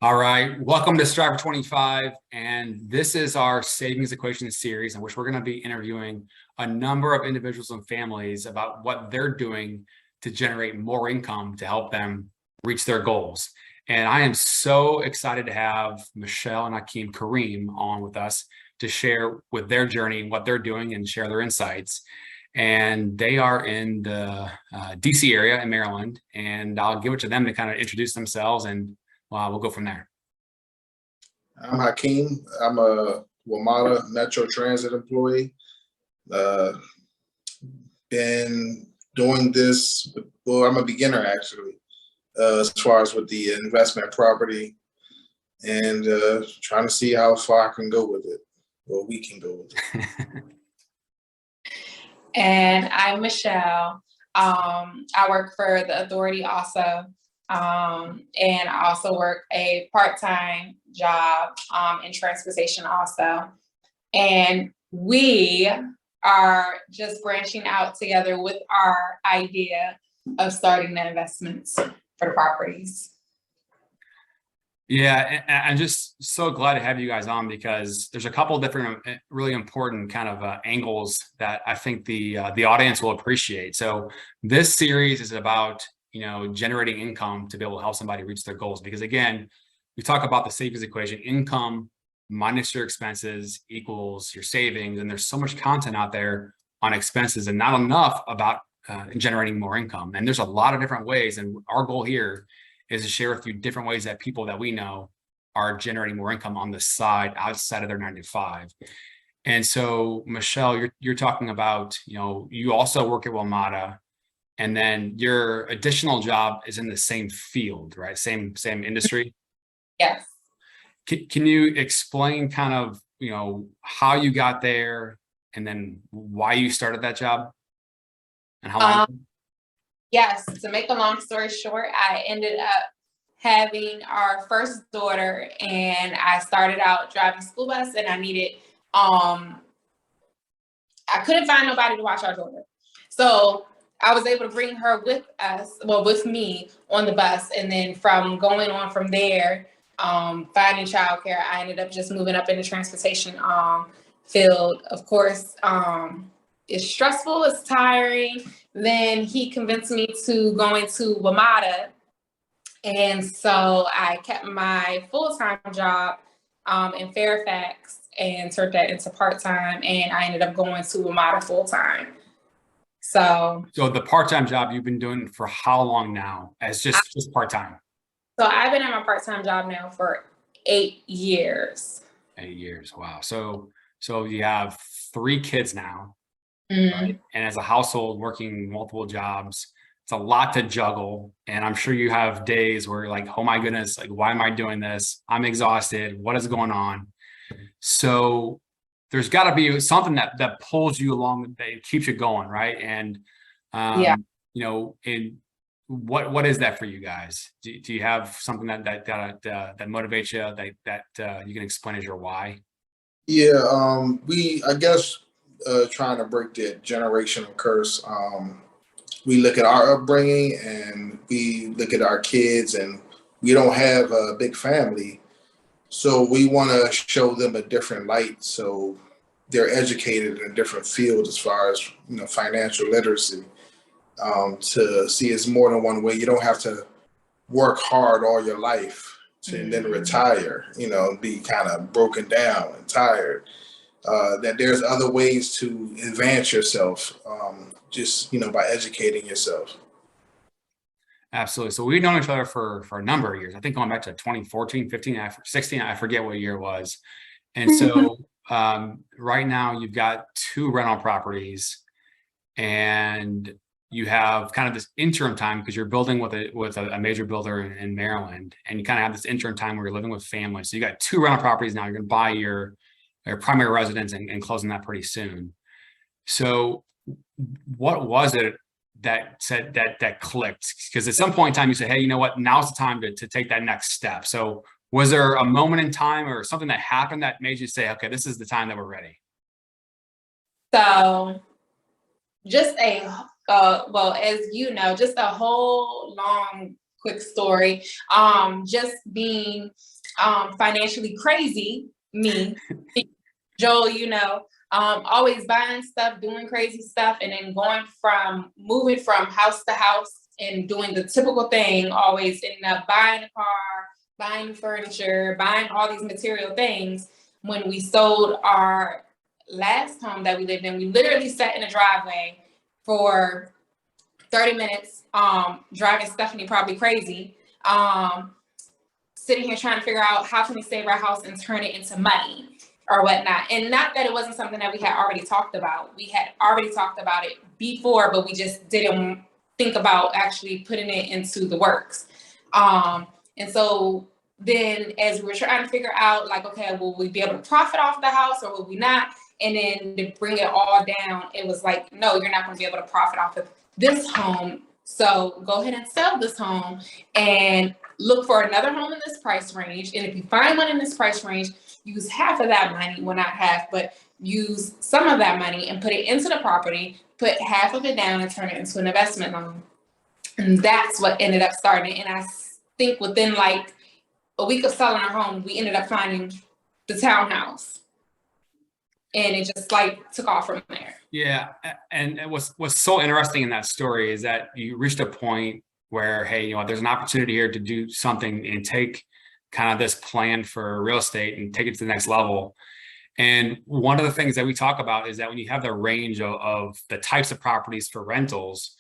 All right, welcome to Strive for 25, and this is our savings equation series in which we're going to be interviewing a number of individuals and families about what they're doing to generate more income to help them reach their goals. And I am so excited to have Michelle and Hakeem Kareem on with us to share with their journey and what they're doing and share their insights. And they are in the DC area in Maryland, and I'll give it to them to kind of introduce themselves, and we'll go from there. I'm Hakeem. I'm a WMATA Metro Transit employee. Been doing this, well, I'm a beginner actually, as far as with the investment property, and trying to see how far I can go with it, or we can go with it. And I'm Michelle. I work for the authority also. And I also work a part-time job in transportation also. And we are just branching out together with our idea of starting the investments for the properties. Yeah, and I'm just so glad to have you guys on because there's a couple different really important kind of angles that I think the audience will appreciate. So this series is about generating income to be able to help somebody reach their goals. Because again, we talk about the savings equation, income minus your expenses equals your savings. And there's so much content out there on expenses and not enough about generating more income. And there's a lot of different ways. And our goal here is to share with you different ways that people that we know are generating more income on the side outside of their 9 to 5. And so, Michelle, you're talking about, you also work at WMATA, and then your additional job is in the same field, right? Same industry? Yes. Can you explain kind of, how you got there and then why you started that job and how long? Yes, to make a long story short, I ended up having our first daughter, and I started out driving school bus, and I needed, I couldn't find nobody to watch our daughter. So I was able to bring her with with me on the bus. And then going on from there, finding childcare, I ended up just moving up in the transportation field. Of course, it's stressful, it's tiring. Then he convinced me to go into WMATA. And so I kept my full-time job in Fairfax and turned that into part-time. And I ended up going to WMATA full-time. So the part-time job you've been doing for how long now as just part-time? So I've been at my part-time job now for 8 years. 8 years. Wow. So you have 3 kids now. Mm-hmm. Right? And as a household working multiple jobs, it's a lot to juggle. And I'm sure you have days where you're like, oh my goodness, like, why am I doing this? I'm exhausted. What is going on? So there's got to be something that pulls you along, that keeps you going, right? And what is that for you guys? Do you have something that motivates you that you can explain as your why? Yeah, I guess trying to break the generational curse. We look at our upbringing and we look at our kids, and we don't have a big family. So we want to show them a different light, so they're educated in a different field as far as financial literacy. To see it's more than one way. You don't have to work hard all your life and then retire. Be kind of broken down and tired. That there's other ways to advance yourself, just by educating yourself. Absolutely. So we've known each other for a number of years. I think going back to 2014, 15, 16, I forget what year it was. And so right now you've got 2 rental properties, and you have kind of this interim time because you're building with a major builder in Maryland, and you kind of have this interim time where you're living with family. So you got 2 rental properties now. You're going to buy your primary residence and closing that pretty soon. So what was it that said that clicked? Because at some point in time you said, hey, you know what, now's the time to take that next step. So was there a moment in time or something that happened that made you say, okay, this is the time that we're ready? So just as you know, just a whole long quick story. Just being financially crazy, me, Joel, always buying stuff, doing crazy stuff, and then moving from house to house and doing the typical thing, always ending up buying a car, buying furniture, buying all these material things. When we sold our last home that we lived in, we literally sat in a driveway for 30 minutes, driving Stephanie probably crazy, sitting here trying to figure out how can we save our house and turn it into money or whatnot. And not that it wasn't something that we had already talked about. We had already talked about it before, but we just didn't think about actually putting it into the works. And so then as we were trying to figure out, like, okay, will we be able to profit off the house or will we not? And then to bring it all down, it was like, no, you're not going to be able to profit off of this home. So go ahead and sell this home and look for another home in this price range. And if you find one in this price range, use half of that money, well, not half, but use some of that money and put it into the property, put half of it down and turn it into an investment loan. And that's what ended up starting. And I think within like a week of selling our home, we ended up finding the townhouse. And it just like took off from there. Yeah. And what's so interesting in that story is that you reached a point where, hey, there's an opportunity here to do something and take kind of this plan for real estate and take it to the next level. And one of the things that we talk about is that when you have the range of the types of properties for rentals,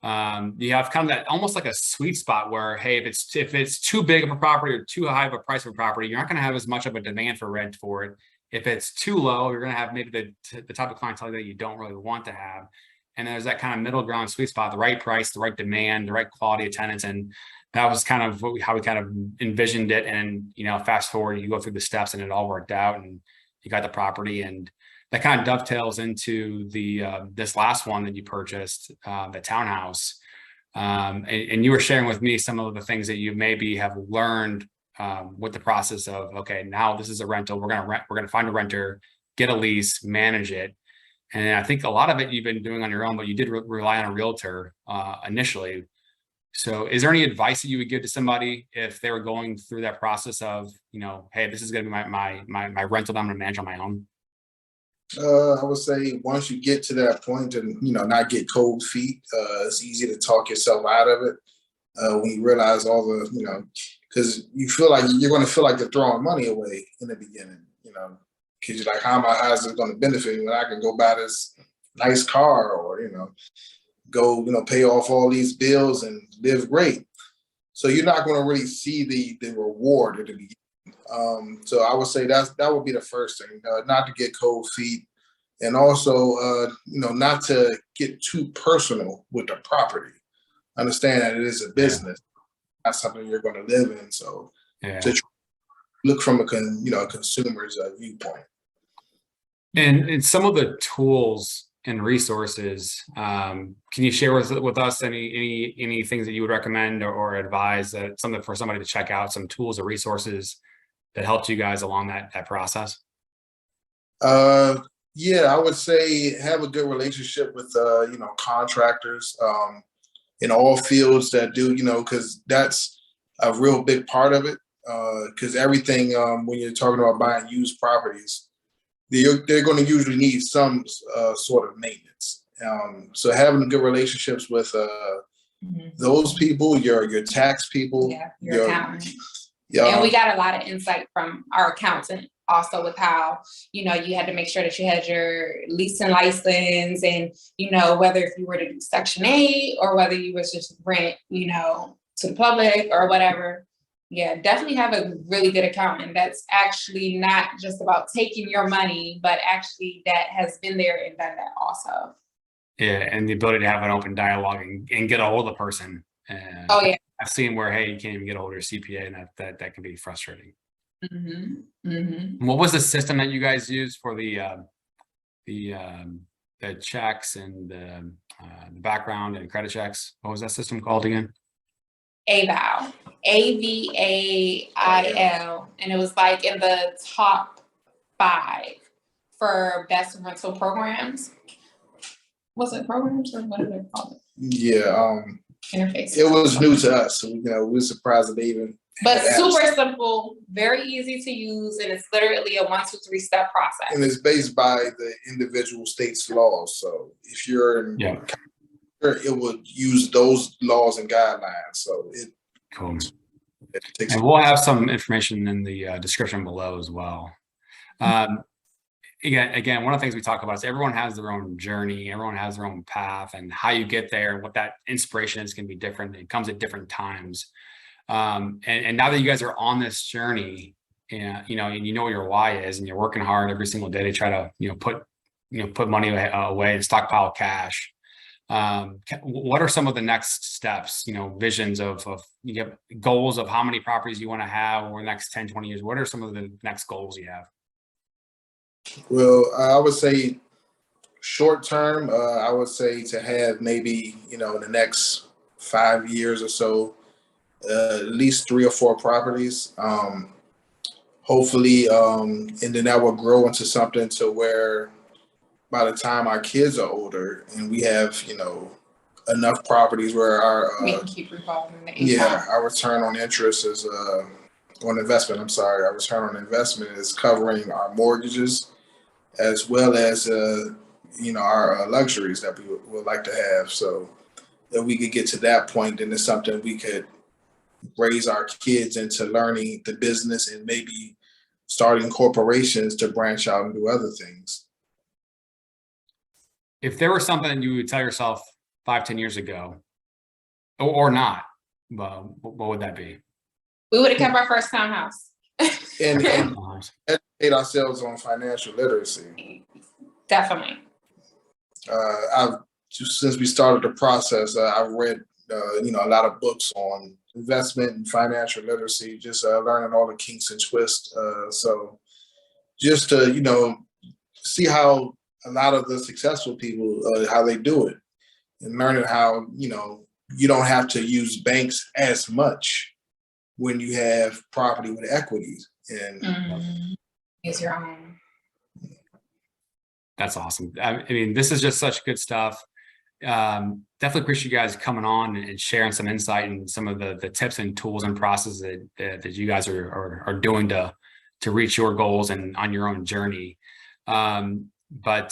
you have kind of that almost like a sweet spot where, hey, if it's too big of a property or too high of a price of a property, you're not going to have as much of a demand for rent for it. If it's too low, you're going to have maybe the type of clientele that you don't really want to have. And there's that kind of middle ground sweet spot, the right price, the right demand, the right quality of tenants. And that was kind of how we kind of envisioned it. And, fast forward, you go through the steps and it all worked out and you got the property. And that kind of dovetails into this last one that you purchased, the townhouse. And you were sharing with me some of the things that you maybe have learned with the process of, okay, now this is a rental. We're going to find a renter, get a lease, manage it. And I think a lot of it you've been doing on your own, but you did rely on a realtor initially. So is there any advice that you would give to somebody if they were going through that process of, hey, this is going to be my rental that I'm going to manage on my own? I would say once you get to that point and, not get cold feet, it's easy to talk yourself out of it. When you realize all the, because you feel like you're going to feel like you're throwing money away in the beginning, because you're like, how is it going to benefit me when I can go buy this nice car or, go, pay off all these bills and live great. So you're not going to really see the reward at the beginning. So I would say that would be the first thing, not to get cold feet, and also, not to get too personal with the property. Understand that it is a business, not something you're going to live in. So to look from a consumer's viewpoint. And some of the tools and resources, can you share with us any things that you would recommend or advise something for somebody to check out, some tools or resources that helped you guys along that process? Yeah, I would say have a good relationship with contractors in all fields that do, because that's a real big part of it. Because everything, when you're talking about buying used properties, they're going to usually need some sort of maintenance. So having good relationships with those people, your tax people, your accountant. Yeah, and we got a lot of insight from our accountant also with how, you had to make sure that you had your leasing license and, whether if you were to do Section 8 or whether you was just rent, to the public or whatever. Yeah, definitely have a really good accountant that's actually not just about taking your money, but actually that has been there and done that also. Yeah, and the ability to have an open dialogue and get a hold of the person. Oh yeah, I've seen where, hey, you can't even get a hold of your CPA, and that can be frustrating. Mm-hmm. Mm-hmm. What was the system that you guys used for the checks and the background and credit checks? What was that system called again? AVAL, AVAIL, and it was like in the top 5 for best rental programs. Was it programs or what did they call it? Yeah, interface. It was new to us, so, you know, we were surprised that they even. But had super apps. simple, very easy to use, and it's literally a 1, 2, 3 step process. And it's based by the individual state's laws. So if you're in, it would use those laws and guidelines. So Cool. it takes. And we'll have some information in the description below as well. Again, one of the things we talk about is everyone has their own journey, everyone has their own path, and how you get there and what that inspiration is can be different. It comes at different times. And now that you guys are on this journey, and you know what your why is, and you're working hard every single day to try to put money away and stockpile cash. What are some of the next steps? Visions of you have goals of how many properties you want to have over the next 10, 20 years. What are some of the next goals you have? Well, I would say short term, I would say to have maybe, in the next 5 years or so, at least 3 or 4 properties. Hopefully, and then that will grow into something to where by the time our kids are older and we have, enough properties where we can keep revolving the income. our return on interest is on investment. I'm sorry, our return on investment is covering our mortgages as well as our luxuries that we would like to have. So if we could get to that point, then it's something we could raise our kids into learning the business and maybe starting corporations to branch out and do other things. If there was something that you would tell yourself 5, 10 years ago, or not, what would that be? We would have kept our first townhouse. and educate ourselves on financial literacy. Definitely. Since we started the process, I've read a lot of books on investment and financial literacy, just learning all the kinks and twists. So just to see how a lot of the successful people how they do it, and learning how you don't have to use banks as much when you have property with equities and use your own. That's awesome. I mean, this is just such good stuff. Definitely appreciate you guys coming on and sharing some insight and some of the tips and tools and processes that you guys are doing to reach your goals and on your own journey. But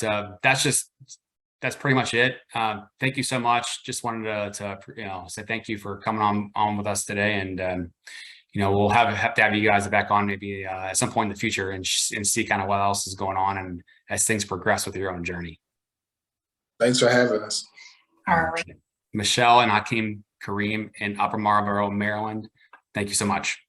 that's pretty much it. Thank you so much. Just wanted to say thank you for coming on with us today, and we'll have to have you guys back on maybe at some point in the future and see kind of what else is going on and as things progress with your own journey. Thanks for having us. All right. Michelle and Hakeem Kareem in Upper Marlboro, Maryland. Thank you so much.